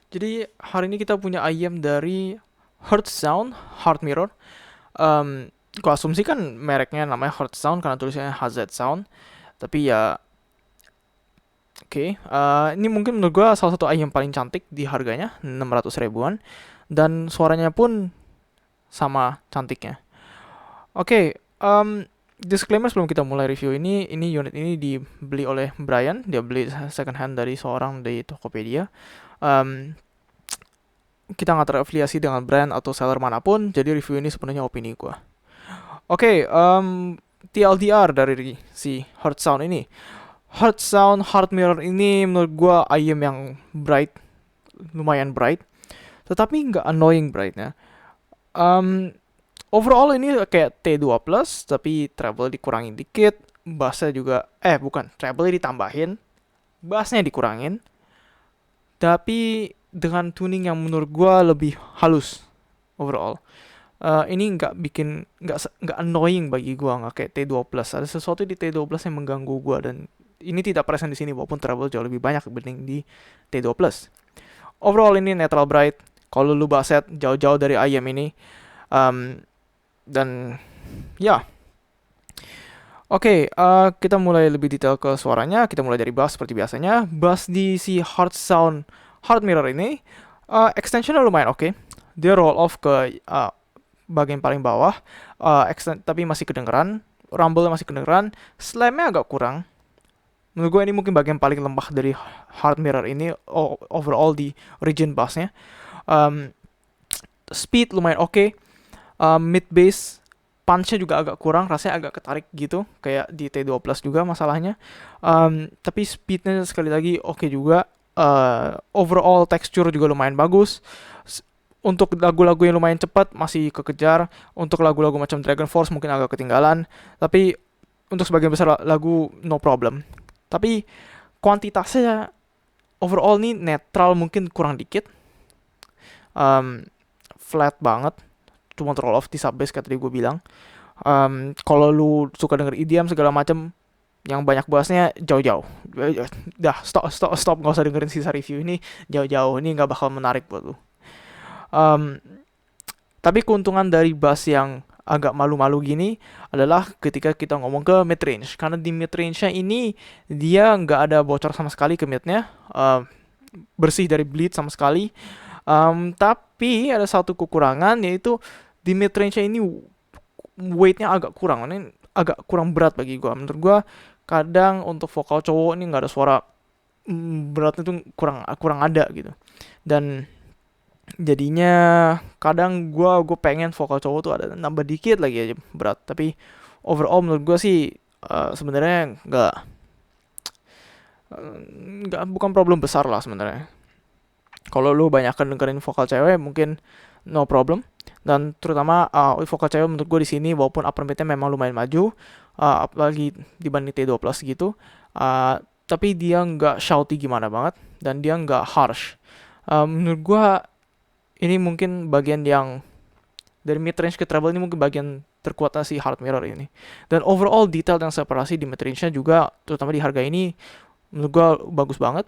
Jadi hari ini kita punya IM dari Heart Sound, Heart Mirror. Gua asumsi kan mereknya namanya Heart Sound karena tulisannya HZ Sound. Tapi ya, oke. Ini mungkin menurut gua salah satu IM paling cantik di harganya, 600 ribuan. Dan suaranya pun sama cantiknya. Oke, disclaimer sebelum kita mulai review ini unit ini dibeli oleh Brian. Dia beli second hand dari seorang di Tokopedia. Um, kita nggak terafiliasi dengan brand atau seller manapun, jadi review ini sepenuhnya opini gue. Oke, TLDR dari si Heart Sound ini. Heart Sound Heart Mirror ini menurut gue IM yang bright, lumayan bright, tetapi nggak annoying brightnya. Um, Overall ini kayak T2 Plus, tapi treble dikurangin dikit, bassnya juga, bukan, treble ditambahin, bassnya dikurangin, tapi dengan tuning yang menurut gue lebih halus overall. Ini nggak annoying bagi gua, nggak kayak T2 Plus. Ada sesuatu di T2 Plus yang mengganggu gua, dan ini tidak present di sini walaupun treble jauh lebih banyak dibanding di T2 Plus. Overall ini netral bright. Kalau lu baset jauh-jauh dari IM ini, um, dan ya. Oke, kita mulai lebih detail ke suaranya. Kita mulai dari bass seperti biasanya. Bass di si Heart Sound Heart Mirror ini, extensionnya lumayan oke. Dia roll off ke bagian paling bawah, tapi masih kedengeran, rumble masih kedengeran, slamnya agak kurang. Menurut gue ini mungkin bagian paling lemah dari Heart Mirror ini overall di region bassnya. Um, Speed lumayan oke. Mid bass punch-nya juga agak kurang, rasanya agak ketarik gitu, kayak di T2 Plus juga masalahnya. Tapi speednya sekali lagi oke juga. Overall texture juga lumayan bagus. Untuk lagu-lagu yang lumayan cepat masih kekejar. Untuk lagu-lagu macam Dragon Force mungkin agak ketinggalan. Tapi untuk sebagian besar lagu no problem. Tapi kuantitasnya overall nih netral, mungkin kurang dikit. Flat banget. Cuma roll off di sub bass kayak tadi gue bilang. Kalau lu suka denger EDM segala macam yang banyak bassnya, jauh-jauh. Dah, stop, nggak usah dengerin sisa review ini, jauh-jauh. Ini nggak bakal menarik buat lu. Tapi keuntungan dari bass yang agak malu-malu gini adalah ketika kita ngomong ke mid range, karena di mid range-nya ini dia nggak ada bocor sama sekali ke midnya, bersih dari bleed sama sekali. Tapi ada satu kekurangan, yaitu di mid range-nya ini weight-nya agak kurang. Ini agak kurang berat bagi gue. Menurut gue kadang untuk vokal cowok ini nggak ada suara beratnya tuh kurang ada gitu. Dan jadinya kadang gue pengen vokal cowok tuh ada nambah dikit lagi aja berat. Tapi overall menurut gue sih, sebenarnya nggak bukan problem besar lah sebenarnya. Kalau lu banyak dengerin vokal cewek mungkin no problem. Dan terutama vokal cewek menurut gue di sini, walaupun upper midnya memang lumayan maju, apalagi dibanding T2 Plus gitu, tapi dia nggak shouty gimana banget, dan dia nggak harsh. Menurut gue ini mungkin bagian yang dari mid range ke treble ini mungkin bagian terkuatnya si Heart Mirror ini. Dan overall detail dan separasi di mid range-nya juga, terutama di harga ini, menurut gue bagus banget.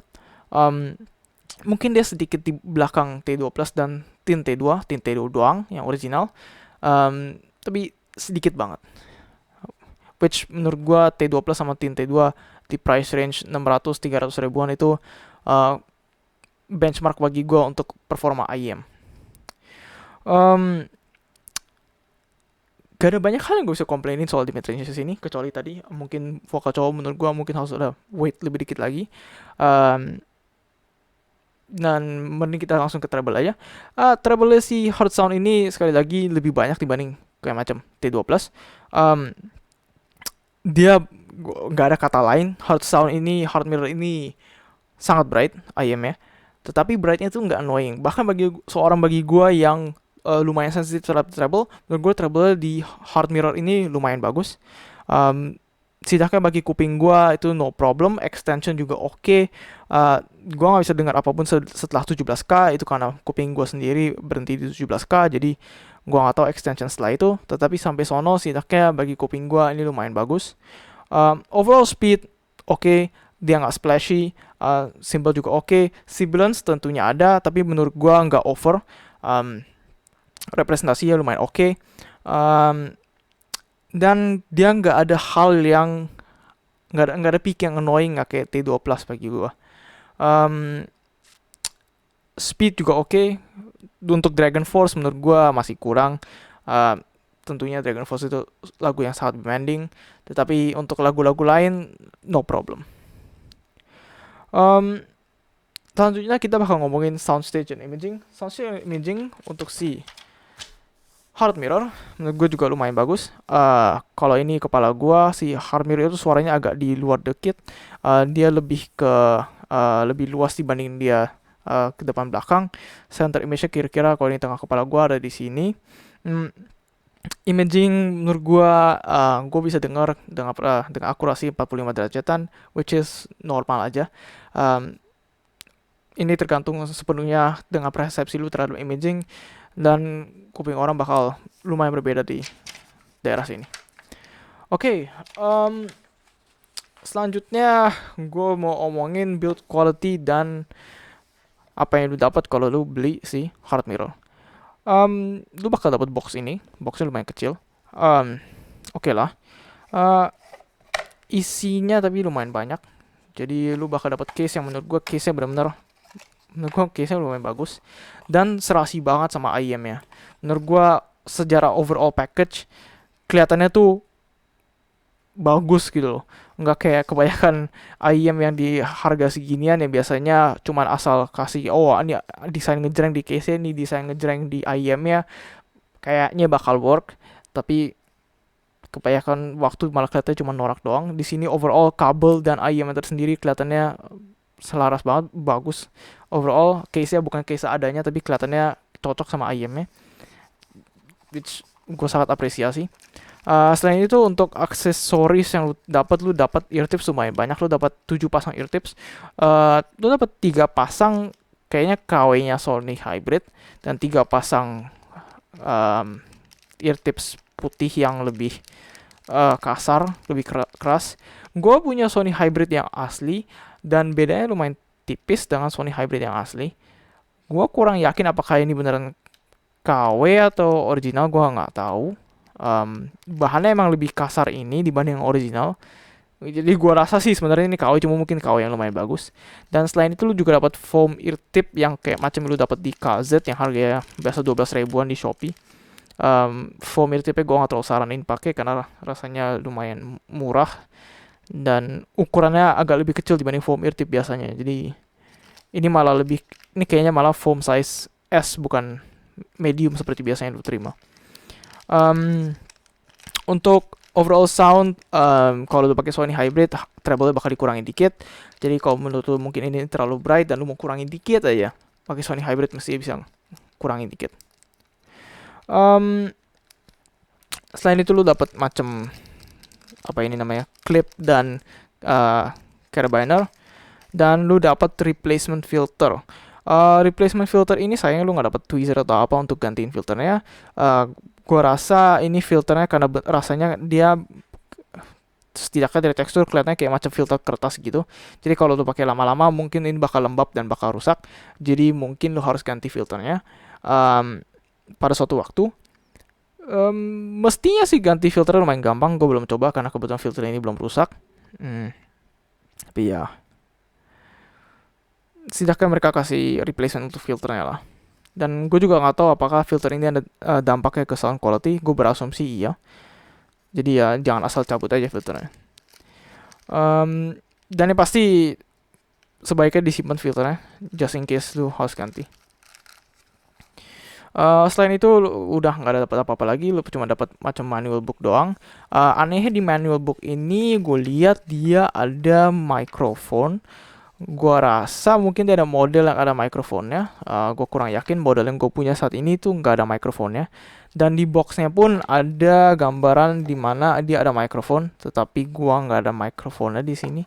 Mungkin dia sedikit di belakang T2 Plus dan Tin T2 doang yang original. Tapi sedikit banget. Which menurut gue T2 Plus sama Tin T2 di price range 600-300 ribuan itu benchmark bagi gue untuk performa IEM. Gak ada banyak hal yang gue bisa komplainin soal di mid range sini, kecuali tadi mungkin vokal cowok menurut gue mungkin harus ada weight lebih dikit lagi. Dan mending kita langsung ke treble aja. Treble si Heart Sound ini sekali lagi lebih banyak dibanding kayak macam T2 Plus. Dia nggak ada kata lain. Heart Sound ini, Heart Mirror ini sangat bright IM-nya. Tetapi brightnya tuh nggak annoying. Bahkan bagi gue yang lumayan sensitif terhadap treble, menurut gue treble di Heart Mirror ini lumayan bagus. Setidaknya bagi kuping gue itu no problem. Extension juga oke. Gue nggak bisa dengar apapun setelah 17K, itu karena kuping gue sendiri berhenti di 17K, jadi gue nggak tahu extension setelah itu. Tetapi sampai sono setidaknya bagi kuping gue ini lumayan bagus. Overall speed oke, dia nggak splashy. Symbol juga oke. Sibilance tentunya ada, tapi menurut gua nggak over. Representasinya lumayan oke. Dan dia nggak ada hal yang nggak ada peak yang annoying, nggak kayak T2 Plus bagi gua. Speed juga oke. Untuk Dragon Force menurut gua masih kurang. Tentunya Dragon Force itu lagu yang sangat demanding, tetapi untuk lagu-lagu lain no problem. Selanjutnya kita bakal ngomongin soundstage and imaging. Soundstage and imaging untuk si Heart Mirror menurut gue juga lumayan bagus. Kalau ini kepala gue, si Heart Mirror itu suaranya agak di luar dikit. Dia lebih ke lebih luas dibanding dia ke depan belakang. Center image-nya kira-kira kalau ini tengah kepala gue ada di sini. Imaging menurut gue bisa dengar dengan akurasi 45 derajatan, which is normal aja. Ini tergantung sepenuhnya dengan persepsi lu terhadap imaging, dan kuping orang bakal lumayan berbeda di daerah sini. Oke, selanjutnya gue mau omongin build quality dan apa yang lu dapat kalau lu beli si Heart Mirror. Lu bakal dapat box ini, boxnya lumayan kecil. Oke lah. Isinya tapi lumayan banyak. Jadi lu bakal dapat case yang menurut gue case-nya benar-benar lumayan bagus dan serasi banget sama IEM-nya. Menurut gue secara overall package kelihatannya tuh bagus gitu loh. Nggak kayak kebanyakan IEM yang di harga seginian yang biasanya cuman asal kasih ini desain ngejreng di case-nya, ini desain ngejreng di IEM-nya, kayaknya bakal work, tapi kebanyakan waktu malah kelihatannya cuma norak doang. Di sini overall kabel dan IEM tersendiri kelihatannya selaras banget, bagus. Overall case-nya bukan case adanya, tapi kelihatannya cocok sama IEM-nya, which gue sangat apresiasi. Selain itu untuk aksesoris yang lu dapat ear tips lumayan banyak. Lu dapat 7 pasang ear tips. Lu dapat 3 pasang kayaknya KW-nya Sony Hybrid dan 3 pasang ear tips putih yang lebih kasar, lebih keras. Gue punya Sony Hybrid yang asli dan bedanya lumayan tipis dengan Sony Hybrid yang asli. Gue kurang yakin apakah ini beneran KW atau original, gue nggak tahu. Bahannya emang lebih kasar ini dibanding yang original. Jadi gue rasa sih sebenarnya ini KW, cuma mungkin KW yang lumayan bagus. Dan selain itu lu juga dapat foam ear tip yang kayak macam lu dapat di KZ yang harganya biasa 12 ribuan di Shopee. Foam ear tipnya gue nggak terlalu saranin pakai karena rasanya lumayan murah dan ukurannya agak lebih kecil dibanding foam ear tip biasanya. Jadi ini kayaknya malah foam size S bukan medium seperti biasanya lu terima. Untuk overall sound, kalau lu pakai Sony Hybrid, treble-nya bakal dikurangin dikit. Jadi kalau menurut lu mungkin ini terlalu bright dan lu mau kurangin dikit aja, pakai Sony Hybrid mesti bisa kurangin dikit. Selain itu lu dapat macam clip dan carabiner, dan lu dapat replacement filter. Replacement filter ini sayangnya lu nggak dapat tweezer atau apa untuk gantiin filternya. Gua rasa ini filternya karena rasanya dia setidaknya dari tekstur kelihatannya kayak macam filter kertas gitu. Jadi kalau lu pakai lama-lama mungkin ini bakal lembab dan bakal rusak. Jadi mungkin lu harus ganti filternya pada suatu waktu. Mestinya sih ganti filternya lumayan gampang. Gue belum coba karena kebetulan filter ini belum rusak. Tapi ya, setidaknya mereka kasih replacement untuk filternya lah. Dan gue juga nggak tahu apakah filter ini ada dampaknya ke sound quality. Gue berasumsi iya. Jadi ya jangan asal cabut aja filternya. Dan yang pasti sebaiknya disimpan filternya just in case lu harus ganti. Selain itu udah nggak ada dapat apa-apa lagi, lu cuma dapat macam manual book doang. Anehnya di manual book ini gue lihat dia ada microphone. Gua rasa mungkin dia ada model yang ada mikrofonnya. Gue kurang yakin model yang gue punya saat ini tuh nggak ada mikrofonnya. Dan di boxnya pun ada gambaran di mana dia ada mikrofon, tetapi gua nggak ada mikrofonnya di sini.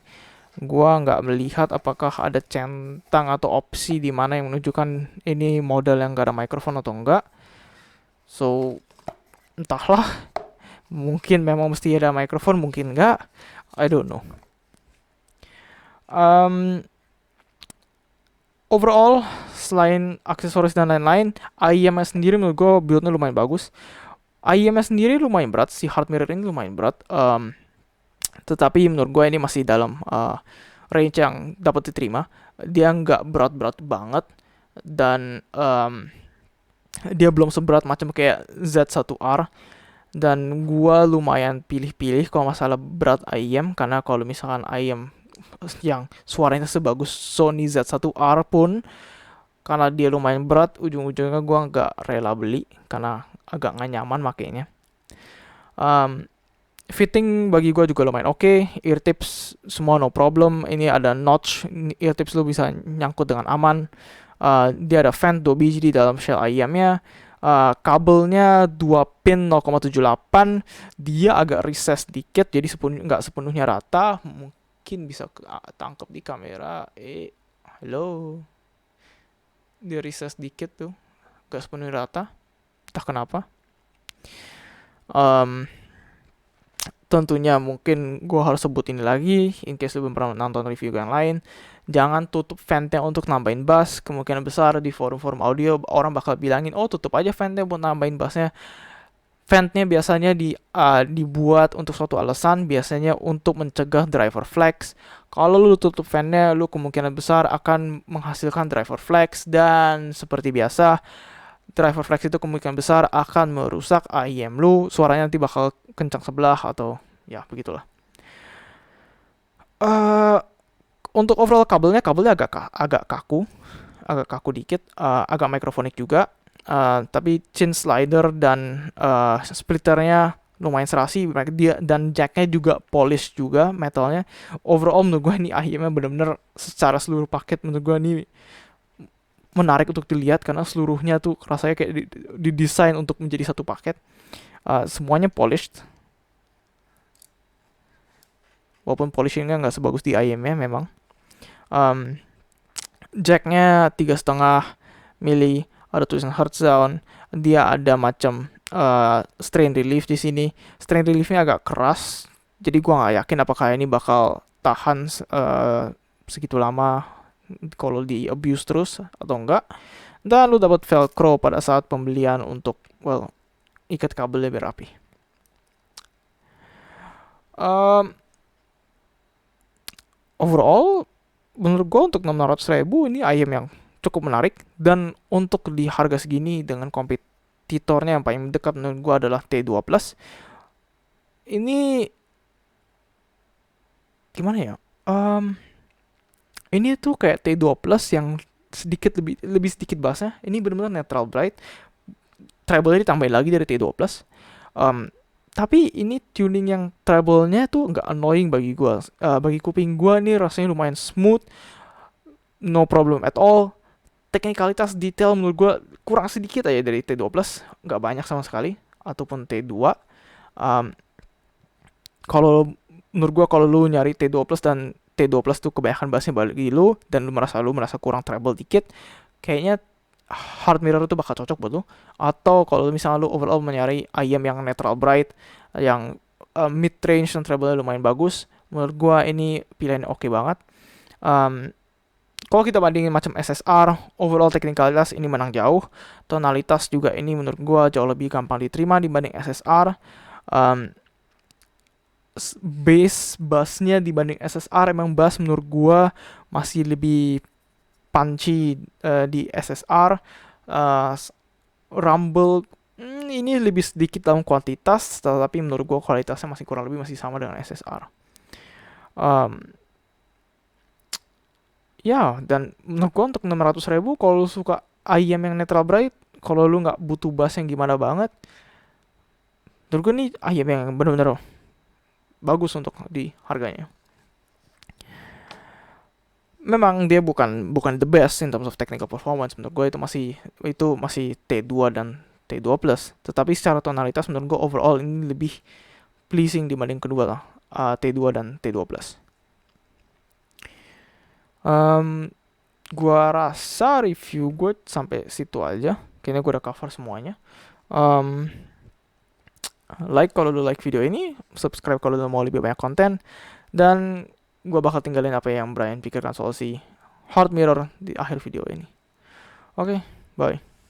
Gua nggak melihat apakah ada centang atau opsi di mana yang menunjukkan ini model yang nggak ada mikrofon atau enggak. So entahlah. Mungkin memang mesti ada mikrofon, mungkin nggak. I don't know. overall selain aksesoris dan lain-lain, IEM sendiri menurut gue buildnya lumayan bagus. IEM sendiri lumayan berat, si hard mirror ini lumayan berat, tetapi menurut gue ini masih dalam range yang dapat diterima. Dia nggak berat-berat banget, dan dia belum seberat macam kayak Z1R. Dan gue lumayan pilih-pilih kalau masalah berat IEM, karena kalau misalkan IEM yang suaranya sebagus Sony Z1R pun, karena dia lumayan berat, ujung-ujungnya gue nggak rela beli karena agak nggak nyaman makainya. Fitting bagi gue juga lumayan oke. Ear tips semua no problem. Ini ada notch, ear tips lu bisa nyangkut dengan aman. Dia ada fan 2 biji di dalam shell IEM-nya. Kabelnya 2 pin 0,78. Dia agak recess dikit, jadi nggak sepenuhnya rata. Mungkin bisa tangkap di kamera. Halo. Dia recess dikit tuh, nggak sepenuhnya rata. Entah kenapa. Tentunya mungkin gue harus sebut ini lagi, in case lu belum pernah nonton review yang lain. Jangan tutup ventnya untuk nambahin bass. Kemungkinan besar di forum-forum audio orang bakal bilangin, oh tutup aja ventnya buat nambahin bassnya. Ventnya biasanya dibuat untuk suatu alasan, biasanya untuk mencegah driver flags. Kalau lu tutup ventnya, lu kemungkinan besar akan menghasilkan driver flags, dan seperti biasa, driver flags itu kemungkinan besar akan merusak IEM lu. Suaranya nanti bakal kencang sebelah, atau ya begitulah. Untuk overall kabelnya agak kaku dikit, agak mikrofonik juga. Tapi chin slider dan splitternya lumayan serasi, dia dan jacknya juga polish juga metalnya. Overall menurut gue ini IEM-nya bener-bener secara seluruh paket menurut gue ini menarik untuk dilihat, karena seluruhnya tuh rasanya kayak didesain untuk menjadi satu paket. Semuanya polished, walaupun polishingnya nggak sebagus di IEM-nya memang. Jacknya 3,5 mili, ada tulisan Hertz Sound. Dia ada macam strain relief di sini. Strain reliefnya agak keras, jadi gua nggak yakin apakah ini bakal tahan segitu lama kalau di abuse terus atau enggak. Dan lu dapat velcro pada saat pembelian untuk ikat kabelnya biar rapi. Overall menurut gue untuk 600.000 ini IEM yang cukup menarik, dan untuk di harga segini dengan kompetitornya yang paling dekat menurut gue adalah T2 Plus. Ini gimana ya? Ini tuh kayak T2 Plus yang sedikit lebih sedikit bassnya. Ini benar-benar neutral bright. Treble-nya ditambahin lagi dari T2 Plus. Tapi ini tuning yang treble-nya tuh nggak annoying bagi gue. Bagi kuping gue nih rasanya lumayan smooth, no problem at all. Teknikalitas detail menurut gue kurang sedikit aja dari T2 Plus, nggak banyak sama sekali, ataupun T2. Kalau menurut gue kalau lu nyari T2 Plus dan T2 Plus tuh kebanyakan bassnya bagi lu, dan lu merasa kurang treble dikit, kayaknya hard mirror itu bakal cocok buat lu. Atau kalau misalnya lu overall mencari IEM yang neutral bright, yang mid range dan treble-nya lumayan bagus, menurut gua ini pilihan oke banget. Kalau kita bandingin macam SSR, overall teknikalitas ini menang jauh. Tonalitas juga ini menurut gua jauh lebih gampang diterima dibanding SSR. Bassnya dibanding SSR, emang bass menurut gua masih lebih punchy di SSR. Rumble ini lebih sedikit dalam kuantitas, tetapi menurut gue kualitasnya masih kurang lebih masih sama dengan SSR. Ya, dan menurut gue untuk 600.000 kalau lu suka IEM yang neutral bright, kalau lu nggak butuh bass yang gimana banget, menurut gue ini IEM yang benar-benar bagus untuk di harganya. Memang dia bukan the best in terms of technical performance. Menurut gue itu masih T2 dan T2 Plus. Tetapi secara tonalitas menurut gue overall ini lebih pleasing dibanding kedua lah, T2 dan T2 Plus. Gue rasa review gue sampai situ aja. Kayaknya gue udah cover semuanya. Like kalau lu like video ini, subscribe kalau lu mau lebih banyak konten, dan gue bakal tinggalin apa yang Brian pikirkan soal si Heart Mirror di akhir video ini. Oke, bye.